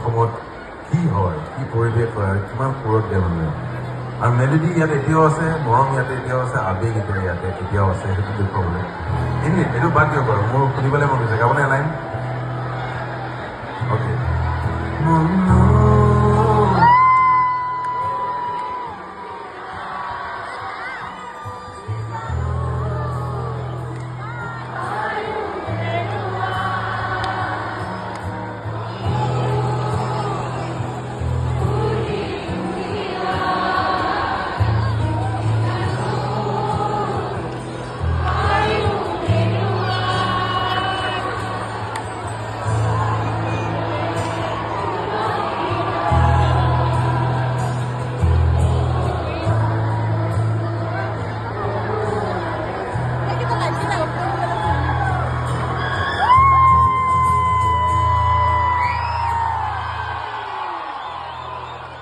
সময়ত কি হয়, কি পৰিৱেশ হয় আৰু কিমান সুৰত দিয়ে মানুহে। আৰু মেলোডি ইয়াত এতিয়াও আছে, মৰম ইয়াতে এতিয়াও আছে, আৱেগ এতিয়া ইয়াতে এতিয়াও আছে, সেইটো দেখুৱাবলৈ। এনেই এইটো বাদ দিয়ক বাৰু, মোৰ শুনিবলৈ মন গৈছে। গাবনে লাইন? অ'কে।